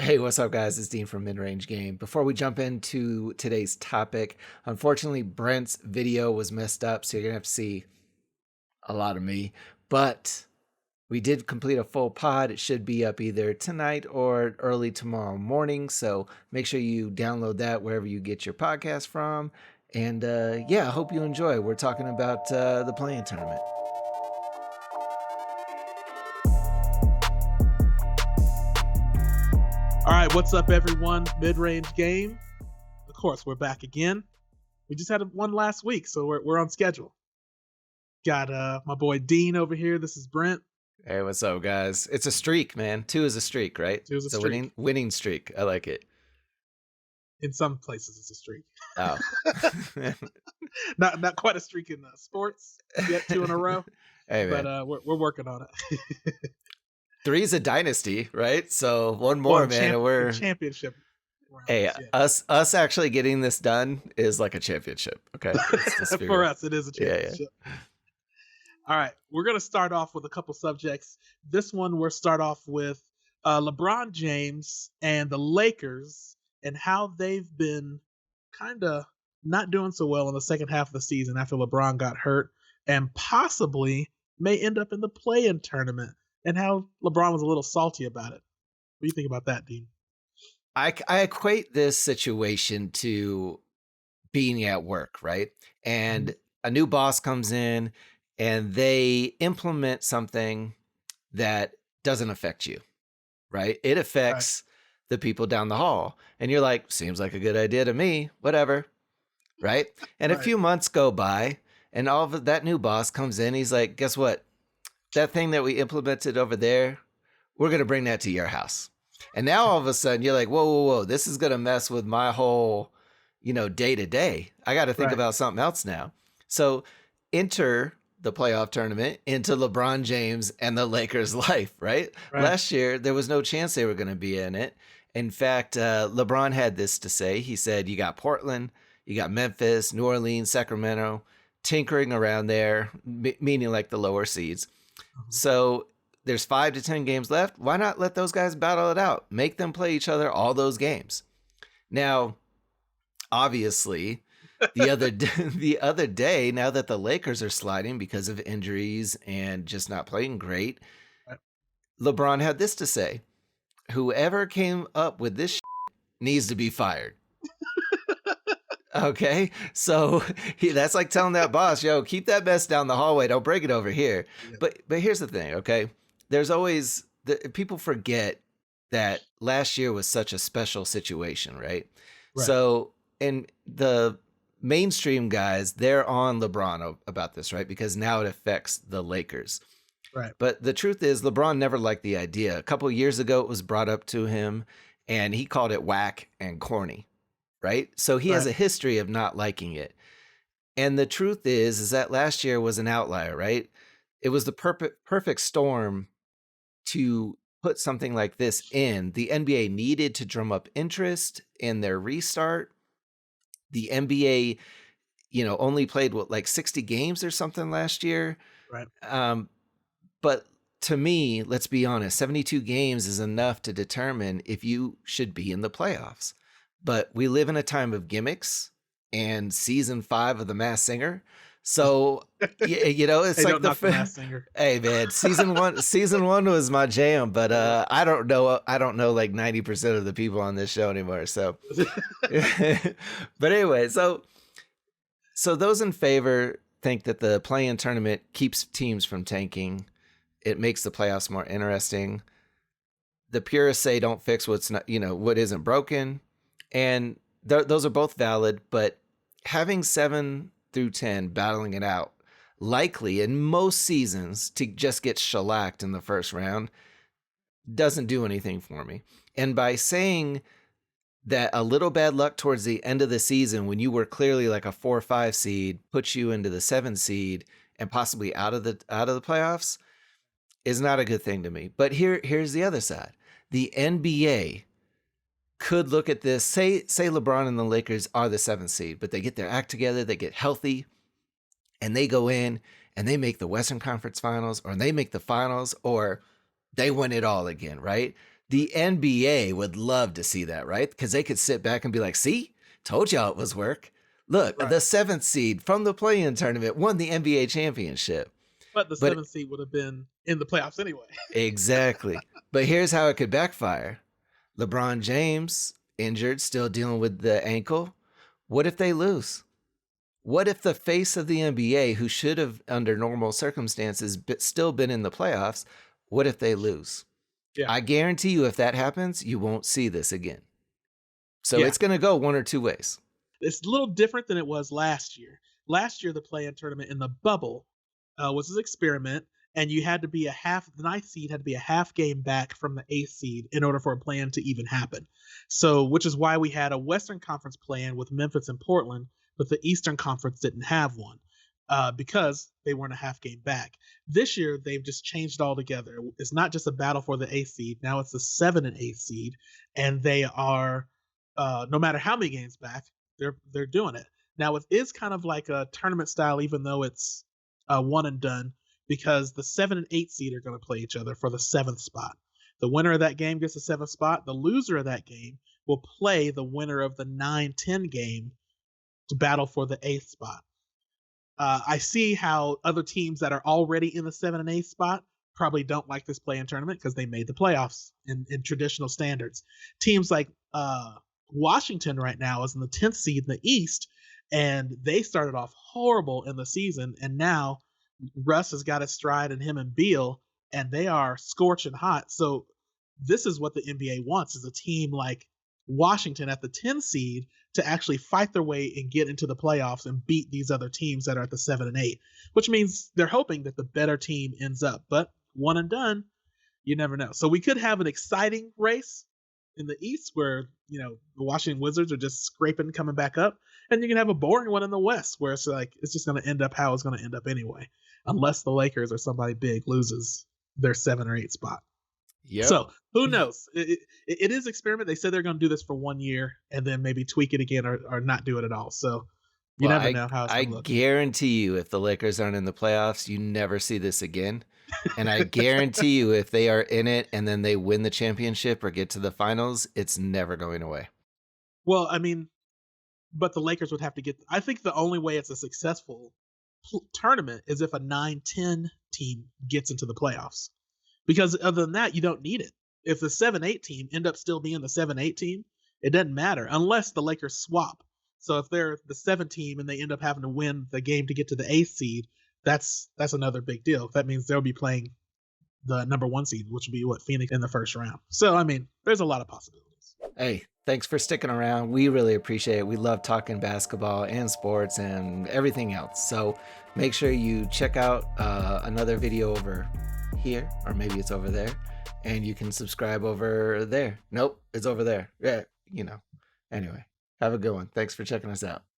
Hey, what's up, guys? It's Dean from Mid Range Game. Before we jump into today's topic, unfortunately, Brent's video was messed up, so you're going to have to see a lot of me. But we did complete a full pod. It should be up either tonight or early tomorrow morning. So make sure you download that wherever you get your podcast from. And yeah, I hope you enjoy. We're talking about the play-in tournament. All right, what's up, everyone? Mid-range game. Of course, we're back again. We just had one last week, so we're on schedule. Got my boy Dean over here. This is Brent. Hey, what's up, guys? It's a streak, man. 2 is a streak, right? 2 is a it's streak. Winning streak. I like it. In some places, it's a streak. Oh, not quite a streak in sports yet. 2 in a row. Hey, man. But we're working on it. 3 is a dynasty, right? So one more, man. We're championship. Hey, us actually getting this done is like a championship. Okay, for us, it is a championship. Yeah. All right, we're gonna start off with a couple subjects. This one, we'll start off with LeBron James and the Lakers and how they've been kind of not doing so well in the second half of the season after LeBron got hurt and possibly may end up in the play-in tournament. And how LeBron was a little salty about it. What do you think about that, Dean? I equate this situation to being at work, right? And a new boss comes in and they implement something that doesn't affect you, right? It affects the people down the hall. And you're like, seems like a good idea to me, whatever, right? And a few months go by and all of that new boss comes in. He's like, guess what? That thing that we implemented over there, we're going to bring that to your house. And now all of a sudden you're like, whoa, this is going to mess with my whole, day to day. I got to think about something else now. So enter the playoff tournament into LeBron James and the Lakers' life, right? Last year, there was no chance they were going to be in it. In fact, LeBron had this to say. He said, you got Portland, you got Memphis, New Orleans, Sacramento, tinkering around there, meaning like the lower seeds. So there's 5 to 10 games left. Why not let those guys battle it out? Make them play each other all those games. Now, obviously, the other day, now that the Lakers are sliding because of injuries and just not playing great, LeBron had this to say: whoever came up with this needs to be fired. Okay, so that's like telling that boss, yo, keep that mess down the hallway. Don't bring it over here. Yeah. But here's the thing, okay? There's always, people forget that last year was such a special situation, right? So, and the mainstream guys, they're on LeBron about this, right? Because now it affects the Lakers. Right. But the truth is, LeBron never liked the idea. A couple of years ago, it was brought up to him, and he called it whack and corny. Right. So he has a history of not liking it. And the truth is that last year was an outlier, right? It was the perfect storm to put something like this in. The NBA needed to drum up interest in their restart. The NBA, only played like 60 games or something last year. Right. But to me, let's be honest, 72 games is enough to determine if you should be in the playoffs. But we live in a time of gimmicks and season 5 of The Masked Singer. So, it's like the Masked Singer. Hey, man, season one was my jam, but I don't know like 90% of the people on this show anymore. So, but anyway, so those in favor think that the play-in tournament keeps teams from tanking. It makes the playoffs more interesting. The purists say don't fix what's not, what isn't broken. And those are both valid, but having 7 through 10 battling it out, likely in most seasons to just get shellacked in the first round, doesn't do anything for me. And by saying that a little bad luck towards the end of the season when you were clearly like a 4 or 5 seed puts you into the 7 seed and possibly out of the playoffs is not a good thing to me. But here's the other side. The NBA could look at this, say LeBron and the Lakers are the 7th seed, but they get their act together, they get healthy, and they go in and they make the Western Conference Finals, or they make the finals, or they win it all again, right? The NBA would love to see that, right? Because they could sit back and be like, see, told y'all it was work. Look, Right. the seventh seed from the play-in tournament won the NBA championship. But the But seventh seed would have been in the playoffs anyway. exactly. But here's how it could backfire. LeBron James, injured, still dealing with the ankle. What if they lose? What if the face of the NBA, who should have, under normal circumstances, still been in the playoffs, what if they lose? Yeah. I guarantee you, if that happens, you won't see this again. So Yeah. it's going to go one or two ways. It's a little different than it was last year. Last year, the play-in tournament in the bubble was an experiment, and you had to be the ninth seed had to be a half game back from the eighth seed in order for a play-in to even happen. So, which is why we had a Western Conference play-in with Memphis and Portland, but the Eastern Conference didn't have one because they weren't a half game back. This year, they've just changed it all together. It's not just a battle for the eighth seed. Now it's the 7 and 8 seed, and they are no matter how many games back, they're doing it. Now it is kind of like a tournament style, even though it's one and done, because the 7 and 8 seed are going to play each other for the seventh spot. The winner of that game gets the seventh spot. The loser of that game will play the winner of the 9-10 game to battle for the eighth spot. I see how other teams that are already in the 7 and 8 spot probably don't like this play-in tournament because they made the playoffs in traditional standards. Teams like Washington right now is in the 10th seed in the East, and they started off horrible in the season, and now Russ has got his stride, and him and Beal, and they are scorching hot. So this is what the NBA wants: is a team like Washington at the 10 seed to actually fight their way and get into the playoffs and beat these other teams that are at the 7 and 8, which means they're hoping that the better team ends up. But one and done, you never know. So we could have an exciting race in the East where, the Washington Wizards are just scraping, coming back up. And you can have a boring one in the West where it's like, it's just going to end up how it's going to end up anyway, unless the Lakers or somebody big loses their 7 or 8 spot. Yep. So who knows? It is experiment. They said they're going to do this for 1 year and then maybe tweak it again or not do it at all. So you never know how it's going to look. I guarantee you, if the Lakers aren't in the playoffs, you never see this again. And I guarantee you, if they are in it and then they win the championship or get to the finals, it's never going away. Well, I mean, but the Lakers would have to get. I think the only way it's a successful tournament is if a 9-10 team gets into the playoffs. Because other than that, you don't need it. If the 7-8 team end up still being the 7-8 team, it doesn't matter unless the Lakers swap. So if they're the 7 team and they end up having to win the game to get to the 8th seed, that's another big deal. That means they'll be playing the number 1 seed, which would be Phoenix in the first round. So I mean, there's a lot of possibilities. Hey, thanks for sticking around. We really appreciate it. We love talking basketball and sports and everything else. So make sure you check out another video over here, or maybe it's over there, and you can subscribe over there. Nope, it's over there. Yeah, Anyway, have a good one. Thanks for checking us out.